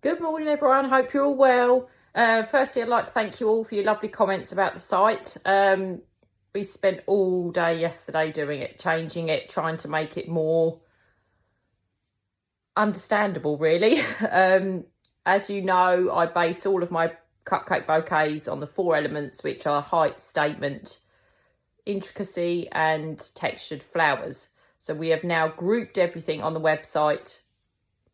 Good morning, everyone. Hope you're all well. Firstly, I'd like to thank you all for your lovely comments about the site. We spent all day yesterday doing it, changing it, trying to make it more understandable, really. As you know, I base all of my cupcake bouquets on the 4 elements, which are height, statement, intricacy, and textured flowers. So we have now grouped everything on the website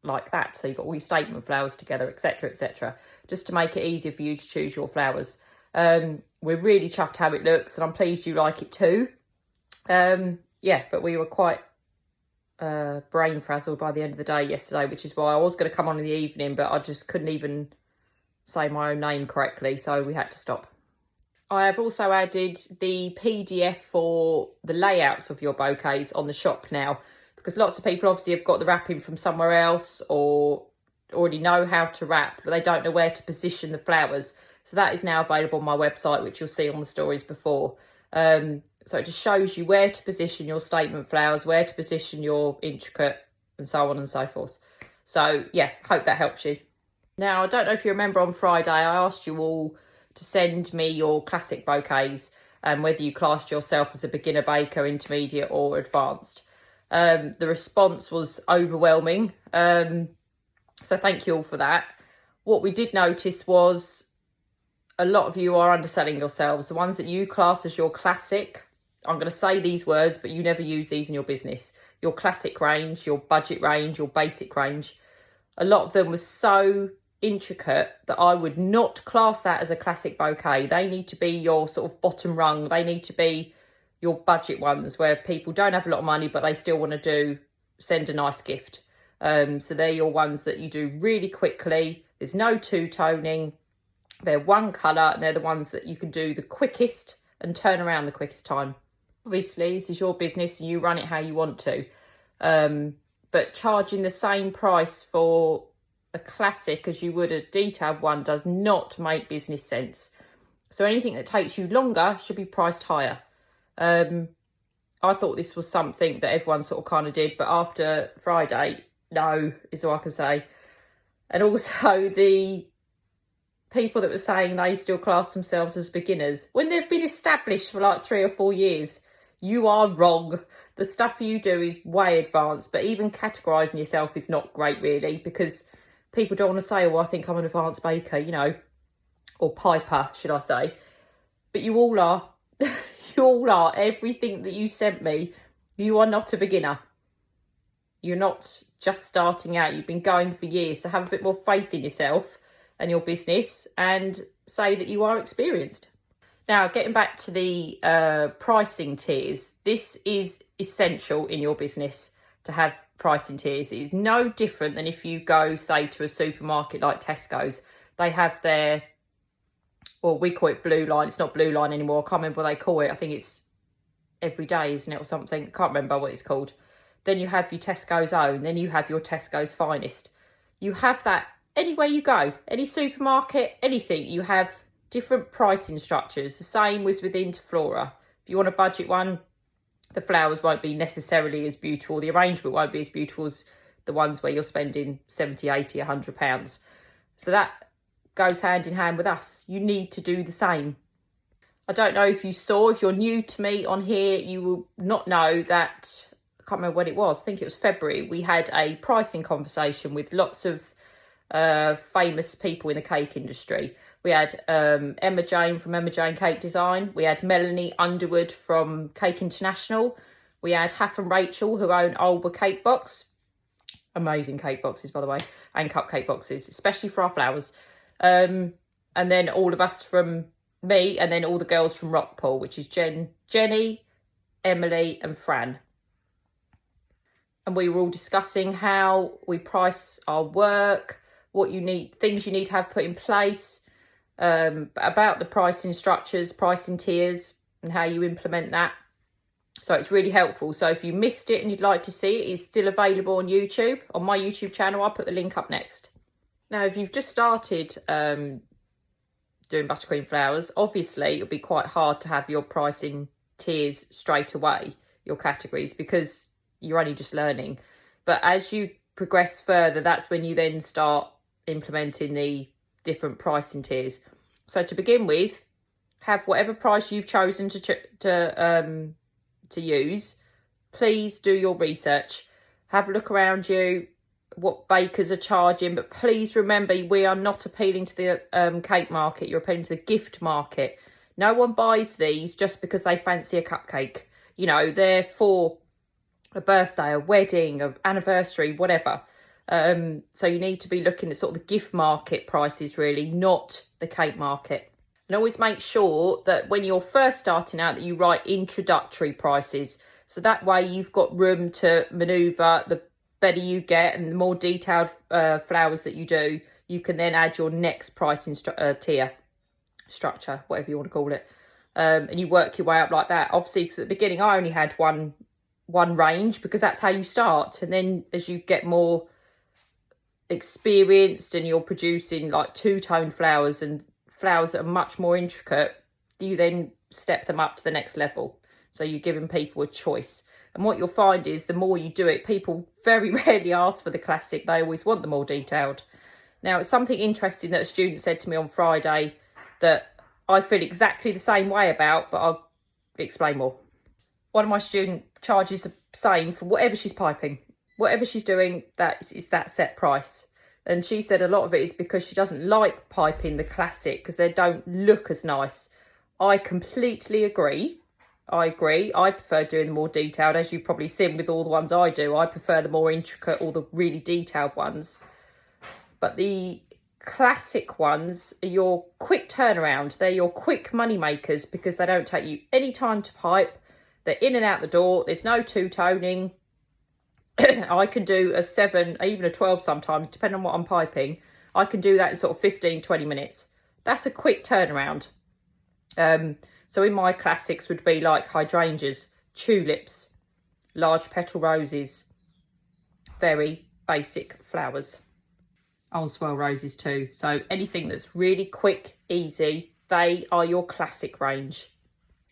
like that, so you've got all your statement flowers together, etc., just to make it easier for you to choose your flowers. We're really chuffed how it looks, and I'm pleased you like it too. Yeah, but we were quite brain frazzled by the end of the day yesterday, which is why I was going to come on in the evening, but I just couldn't even say my own name correctly, so we had to stop. I have also added the PDF for the layouts of your bouquets on the shop now, because lots of people obviously have got the wrapping from somewhere else or already know how to wrap, but they don't know where to position the flowers. So that is now available on my website, which you'll see on the stories before. So it just shows you where to position your statement flowers, where to position your intricate, and so on and so forth. So yeah, hope that helps you. Now, I don't know if you remember on Friday, I asked you all to send me your classic bouquets and whether you classed yourself as a beginner baker, intermediate or advanced. The response was overwhelming, so thank you all for that. What we did notice was a lot of you are underselling yourselves. The ones that you class as your classic, I'm going to say these words, but you never use these in your business. Your classic range, your budget range, your basic range. A lot of them were so intricate that I would not class that as a classic bouquet. They need to be your sort of bottom rung. They need to be your budget ones where people don't have a lot of money, but they still want to send a nice gift. So they're your ones that you do really quickly. There's no two-toning. They're one colour, and they're the ones that you can do the quickest and turn around the quickest time. Obviously, this is your business and you run it how you want to. But charging the same price for a classic as you would a detailed one does not make business sense. So anything that takes you longer should be priced higher. I thought this was something that everyone sort of kind of did, but after Friday, no, is all I can say. And also the people that were saying they still class themselves as beginners, when they've been established for like 3 or 4 years, you are wrong. The stuff you do is way advanced, but even categorising yourself is not great really, because people don't want to say, well, I think I'm an advanced baker, you know, or piper, should I say. But you all are. You all are. Everything that you sent me, you are not a beginner. You're not just starting out. You've been going for years. So have a bit more faith in yourself and your business and say that you are experienced. Now, getting back to the pricing tiers, this is essential in your business to have pricing tiers. It is no different than if you go, say, to a supermarket like Tesco's. They have their, well, we call it blue line. It's not blue line anymore. I can't remember what they call it. I think it's everyday, isn't it, or something? I can't remember what it's called. Then you have your Tesco's own. Then you have your Tesco's finest. You have that anywhere you go, any supermarket, anything. You have different pricing structures. The same was with Interflora. If you want a budget one, the flowers won't be necessarily as beautiful. The arrangement won't be as beautiful as the ones where you're spending 70, 80, 100 pounds. So that goes hand in hand with us. You need to do the same. I don't know if you saw, if you're new to me on here, you will not know that, I can't remember when it was, I think it was February, we had a pricing conversation with lots of famous people in the cake industry. We had Emma Jane from Emma Jane Cake Design. We had Melanie Underwood from Cake International. We had Haff and Rachel, who own Alba Cake Box. Amazing cake boxes, by the way, and cupcake boxes, especially for our flowers. And then all of us from me, and then all the girls from Rockpool, which is Jenny, Emily and Fran. And we were all discussing how we price our work, what you need, things you need to have put in place, about the pricing structures, pricing tiers, and how you implement that. So it's really helpful. So if you missed it and you'd like to see it, it's still available on YouTube, on my YouTube channel. I'll put the link up next. Now, if you've just started doing buttercream flowers, obviously it'll be quite hard to have your pricing tiers straight away, your categories, because you're only just learning. But as you progress further, that's when you then start implementing the different pricing tiers. So to begin with, have whatever price you've chosen to use. Please do your research. Have a look around you, what bakers are charging, but please remember, we are not appealing to the cake market. You're appealing to the gift market. No one buys these just because they fancy a cupcake. You know, they're for a birthday, a wedding, an anniversary, whatever. So you need to be looking at sort of the gift market prices, really, not the cake market. And always make sure that when you're first starting out that you write introductory prices. So that way you've got room to manoeuvre. The better you get and the more detailed flowers that you do, you can then add your next pricing tier, structure, whatever you want to call it. And you work your way up like that. Obviously, because at the beginning I only had one range because that's how you start. And then as you get more experienced and you're producing like two-tone flowers and flowers that are much more intricate, you then step them up to the next level. So you're giving people a choice. And what you'll find is the more you do it, people very rarely ask for the classic. They always want the more detailed. Now, it's something interesting that a student said to me on Friday that I feel exactly the same way about, but I'll explain more. One of my students charges the same for whatever she's piping. Whatever she's doing, that is that set price. And she said a lot of it is because she doesn't like piping the classic because they don't look as nice. I completely agree. I agree. I prefer doing the more detailed, as you've probably seen with all the ones I do. I prefer the more intricate or the really detailed ones. But the classic ones are your quick turnaround. They're your quick money makers because they don't take you any time to pipe. They're in and out the door. There's no two-toning. I can do a 7, even a 12 sometimes, depending on what I'm piping. I can do that in sort of 15, 20 minutes. That's a quick turnaround. So in my classics would be like hydrangeas, tulips, large petal roses, very basic flowers. Oh, and swirl roses too. So anything that's really quick, easy, they are your classic range.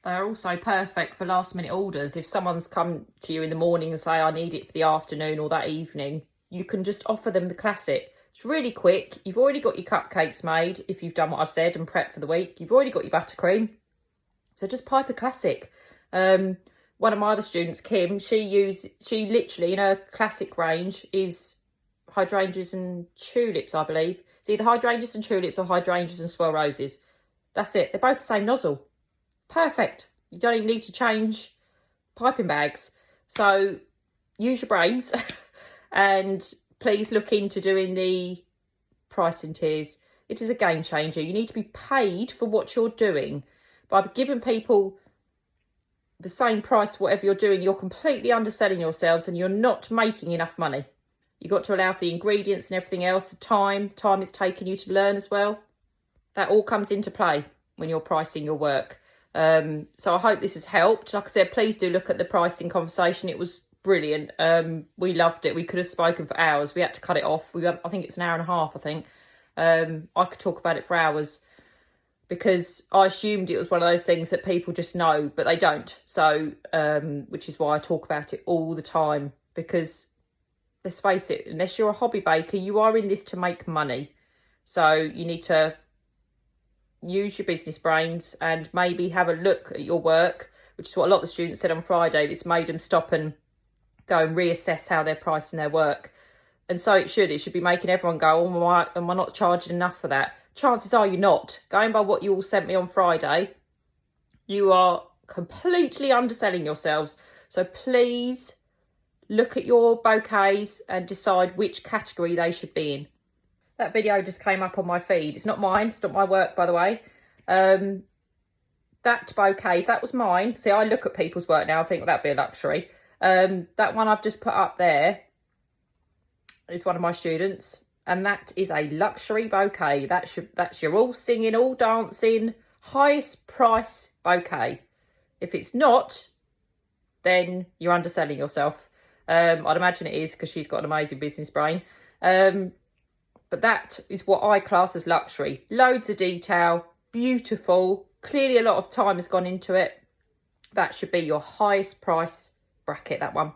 They're also perfect for last minute orders. If someone's come to you in the morning and say, I need it for the afternoon or that evening, you can just offer them the classic. It's really quick. You've already got your cupcakes made if you've done what I've said and prepped for the week. You've already got your buttercream. So just pipe a classic. One of my other students, Kim, she literally in her classic range is hydrangeas and tulips, I believe. It's either hydrangeas and tulips or hydrangeas and swirl roses. That's it. They're both the same nozzle. Perfect. You don't even need to change piping bags. So use your brains and please look into doing the pricing tiers. It is a game changer. You need to be paid for what you're doing. By giving people the same price for whatever you're doing, you're completely underselling yourselves and you're not making enough money. You've got to allow for the ingredients and everything else, the time it's taken you to learn as well. That all comes into play when you're pricing your work. So I hope this has helped. Like I said, please do look at the pricing conversation. It was brilliant. We loved it. We could have spoken for hours. We had to cut it off. I think it's an hour and a half, I think. I could talk about it for hours because I assumed it was one of those things that people just know, but they don't. So, which is why I talk about it all the time, because let's face it, unless you're a hobby baker, you are in this to make money. So you need to use your business brains and maybe have a look at your work, which is what a lot of the students said on Friday. It's made them stop and go and reassess how they're pricing their work. And so it should be making everyone go, oh, am I not charging enough for that? Chances are you're not. Going by what you all sent me on Friday, you are completely underselling yourselves. So please look at your bouquets and decide which category they should be in. That video just came up on my feed. It's not mine. It's not my work, by the way. That bouquet, if that was mine. See, I look at people's work now. I think that'd be a luxury. That one I've just put up there is one of my students. And that is a luxury bouquet. That's your all singing, all dancing, highest price bouquet. If it's not, then you're underselling yourself. I'd imagine it is because she's got an amazing business brain. But that is what I class as luxury. Loads of detail, beautiful. Clearly a lot of time has gone into it. That should be your highest price bracket, that one.